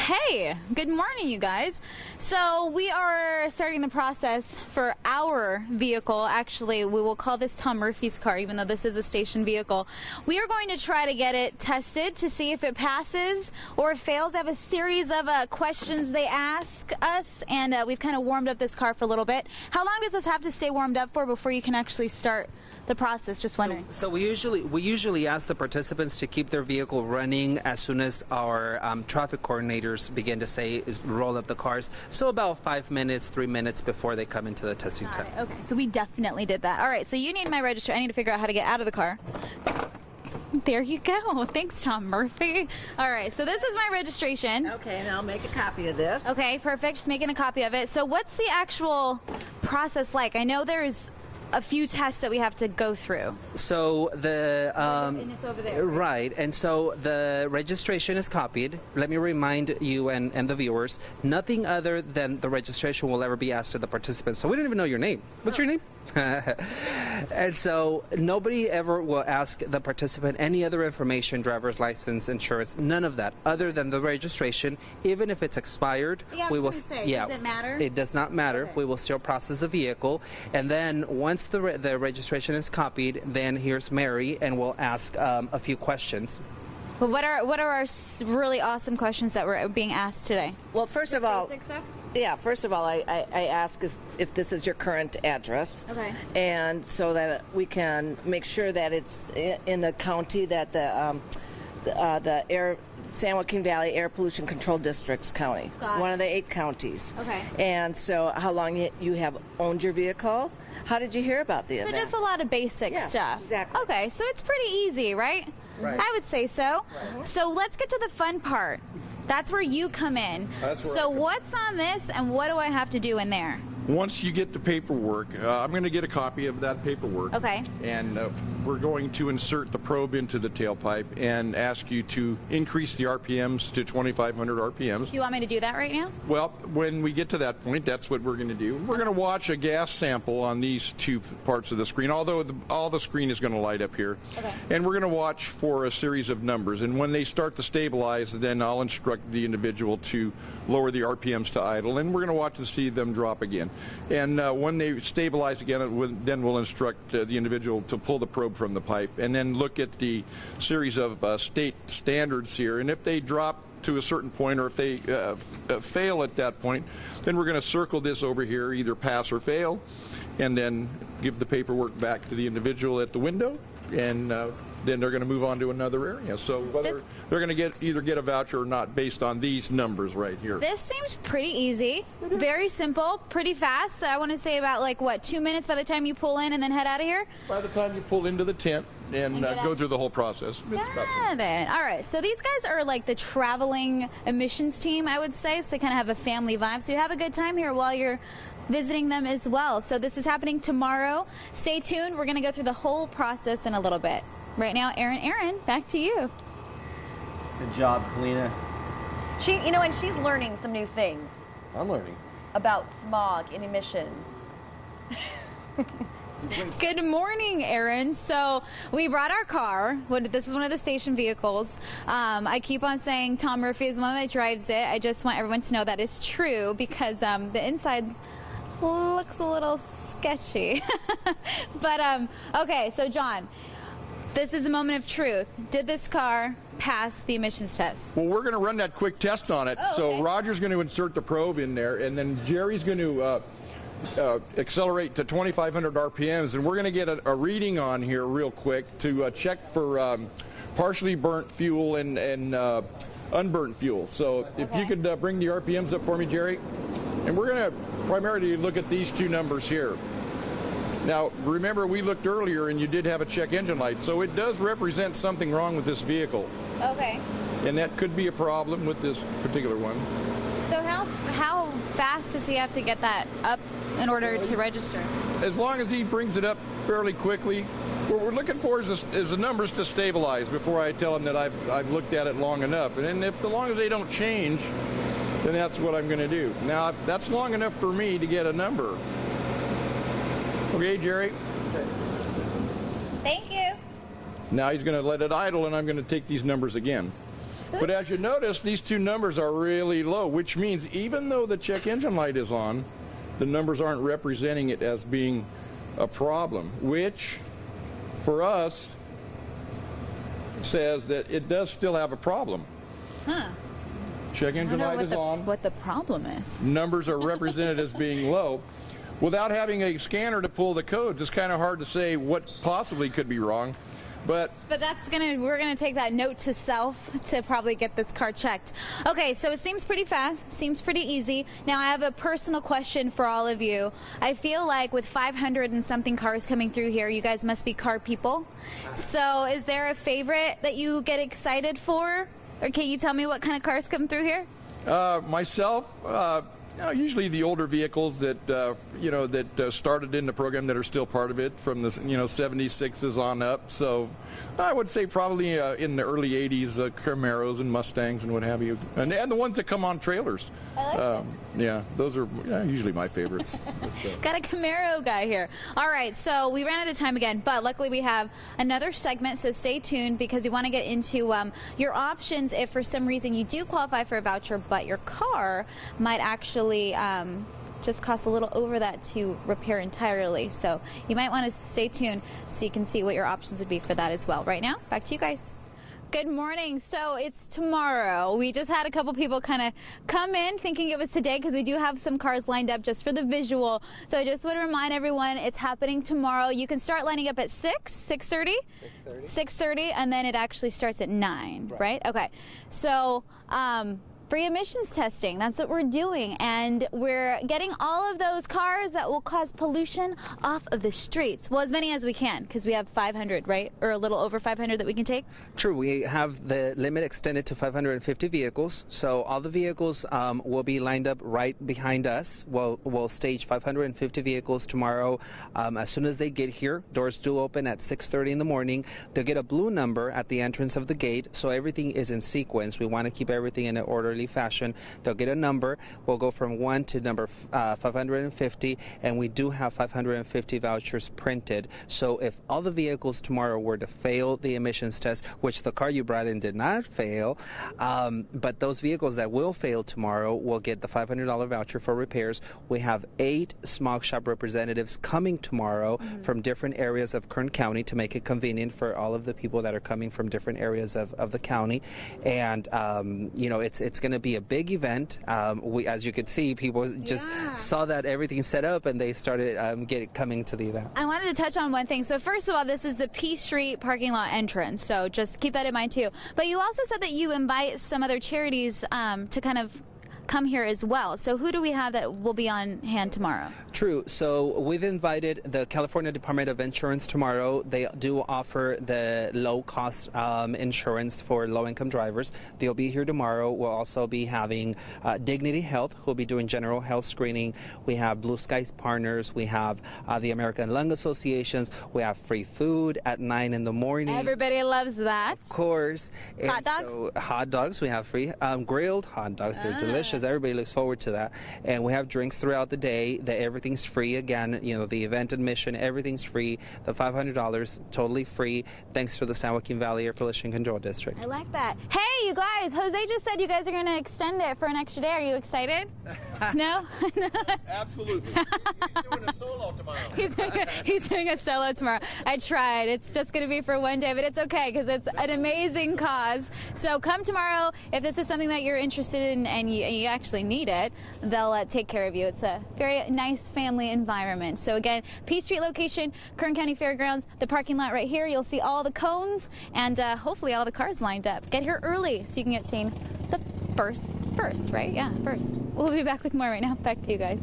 Hey, good morning, you guys. So we are starting the process for our vehicle. Actually, we will call this Tom Murphy's car, even though this is a station vehicle. We are going to try to get it tested to see if it passes or fails. I have a series of questions they ask us, and we've kind of warmed up this car for a little bit. How long does this have to stay warmed up for before you can actually start the process? Just wondering. So we usually ask the participants to keep their vehicle running as soon as our traffic coordinators begin to say roll up the cars. So about 5 minutes, 3 minutes before they come into the testing tent. Okay, so we definitely did that. All right, so you need my registration. I need to figure out how to get out of the car. There you go. Thanks, Tom Murphy. All right, so this is my registration. Okay, and I'll make a copy of this. Okay, perfect. Just making a copy of it. So what's the actual process like? I know there's a few tests that we have to go through. So the and it's over there, right, and so the registration is copied. Let me remind you and the viewers, nothing other than the registration will ever be asked of the participants. So we don't even know your name. What's your name? And so nobody ever will ask the participant any other information, driver's license, insurance, none of that, other than the registration. Even if it's expired, we will. Does it matter? It does not matter. Okay. We will still process the vehicle, and then once the registration is copied, then here's Mary, and we'll ask a few questions. But what are our really awesome questions that we're being asked today? Well, first of all, I ask if this is your current address. Okay. And so that we can make sure that it's in the county that the San Joaquin Valley Air Pollution Control District's county. One of the 8 counties. Okay. And so how long you have owned your vehicle? How did you hear about the event? So just a lot of basic stuff. Exactly. Okay, so it's pretty easy, right? Right. I would say so. Right. So let's get to the fun part. That's where you come in. So what's on this and what do I have to do in there? Once you get the paperwork, I'm going to get a copy of that paperwork. Okay. And we're going to insert the probe into the tailpipe and ask you to increase the RPMs to 2,500 RPMs. Do you want me to do that right now? Well, when we get to that point, that's what we're going to do. We're going to watch a gas sample on these 2 parts of the screen, although all the screen is going to light up here. Okay. And we're going to watch for a series of numbers. And when they start to stabilize, then I'll instruct the individual to lower the RPMs to idle. And we're going to watch to see them drop again. And when they stabilize again, then we'll instruct the individual to pull the probe from the pipe and then look at the series of state standards here. And if they drop to a certain point or if they fail at that point, then we're going to circle this over here, either pass or fail, and then give the paperwork back to the individual at the window, and then they're going to move on to another area. So whether they're going to either get a voucher or not based on these numbers right here. This seems pretty easy, very simple, pretty fast. So I want to say about 2 minutes by the time you pull in and then head out of here? By the time you pull into the tent and go through the whole process. Got it. All right, so these guys are like the traveling emissions team, I would say. So they kind of have a family vibe. So you have a good time here while you're visiting them as well. So this is happening tomorrow. Stay tuned. We're going to go through the whole process in a little bit. Right now, Erin, back to you. Good job, Kalina. And she's learning some new things I'm learning. about smog and emissions. Good morning, Erin. So we brought our car. This is one of the station vehicles. I keep on saying Tom Murphy is the one that drives it. I just want everyone to know that is true because the inside looks a little sketchy. But, okay, so John, this is a moment of truth. Did this car pass the emissions test? Well, we're going to run that quick test on it. Oh, okay. So Roger's going to insert the probe in there, and then Jerry's going to accelerate to 2,500 RPMs, and we're going to get a reading on here real quick to check for partially burnt fuel and unburnt fuel. So if you could bring the RPMs up for me, Jerry. And we're going to primarily look at these 2 numbers here. Now, remember, we looked earlier and you did have a check engine light, so it does represent something wrong with this vehicle. Okay. And that could be a problem with this particular one. So how fast does he have to get that up in order to register? As long as he brings it up fairly quickly. What we're looking for is the numbers to stabilize before I tell him that I've looked at it long enough. And then as long as they don't change, then that's what I'm going to do. Now, that's long enough for me to get a number. Okay, Jerry? Thank you. Now he's going to let it idle, and I'm going to take these numbers again. But as you notice, these two numbers are really low, which means even though the check engine light is on, the numbers aren't representing it as being a problem, which for us says that it does still have a problem. Huh. Check engine light is on. What the problem is. Numbers are represented as being low. Without having a scanner to pull the codes, it's kind of hard to say what possibly could be wrong. But we're gonna take that note to self to probably get this car checked. Okay, so it seems pretty fast, seems pretty easy. Now I have a personal question for all of you. I feel like with 500 and something cars coming through here, you guys must be car people. So is there a favorite that you get excited for? Or can you tell me what kind of cars come through here? Myself, usually the older vehicles that that started in the program that are still part of it from the 76s on up. So I would say probably in the early 80s Camaros and Mustangs and what have you, and the ones that come on trailers. I like that. Yeah, those are usually my favorites. Got a Camaro guy here. All right, so we ran out of time again, but luckily we have another segment, so stay tuned because we want to get into your options if for some reason you do qualify for a voucher, but your car might actually just cost a little over that to repair entirely. So you might want to stay tuned so you can see what your options would be for that as well. Right now, back to you guys. Good morning. So it's tomorrow. We just had a couple people kind of come in thinking it was today because we do have some cars lined up just for the visual. So I just want to remind everyone it's happening tomorrow. You can start lining up at 6:30, and then it actually starts at 9, right? Okay. So free emissions testing, that's what we're doing, and we're getting all of those cars that will cause pollution off of the streets. Well, as many as we can, because we have 500, right? Or a little over 500 that we can take? True, we have the limit extended to 550 vehicles, so all the vehicles will be lined up right behind us. We'll stage 550 vehicles tomorrow. As soon as they get here, doors do open at 6:30 in the morning. They'll get a blue number at the entrance of the gate, so everything is in sequence. We want to keep everything in an orderly fashion. They'll get a number. We'll go from 1 to number 550, and we do have 550 vouchers printed. So if all the vehicles tomorrow were to fail the emissions test, which the car you brought in did not fail, but those vehicles that will fail tomorrow will get the $500 voucher for repairs. We have 8 smog shop representatives coming tomorrow from different areas of Kern County to make it convenient for all of the people that are coming from different areas of the county. And it's going to be a big event. As you could see, people just saw that everything set up and they started coming to the event. I wanted to touch on one thing. So first of all, this is the P Street parking lot entrance, so just keep that in mind too. But you also said that you invite some other charities to kind of come here as well. So who do we have that will be on hand tomorrow? True. So we've invited the California Department of Insurance tomorrow. They do offer the low-cost insurance for low-income drivers. They'll be here tomorrow. We'll also be having Dignity Health, who'll be doing general health screening. We have Blue Skies Partners. We have the American Lung Associations. We have free food at 9 in the morning. Everybody loves that. Of course. Hot dogs? So, hot dogs. We have free grilled hot dogs. They're delicious. Everybody looks forward to that. And we have drinks throughout the day. Everything's free. Again, the event admission, everything's free. The $500, totally free, thanks to the San Joaquin Valley Air Pollution Control District. I like that. Hey, you guys, Jose just said you guys are going to extend it for an extra day. Are you excited? No? Absolutely. He's doing a solo tomorrow. He's doing a solo tomorrow. I tried. It's just going to be for one day, but it's okay because it's an amazing cause. So come tomorrow. If this is something that you're interested in and you actually need it, they'll take care of you. It's a very nice family environment. So again, P Street location, Kern County Fairgrounds, the parking lot right here. You'll see all the cones and hopefully all the cars lined up. Get here early so you can get seen the first, right? Yeah, first. We'll be back with more right now. Back to you guys.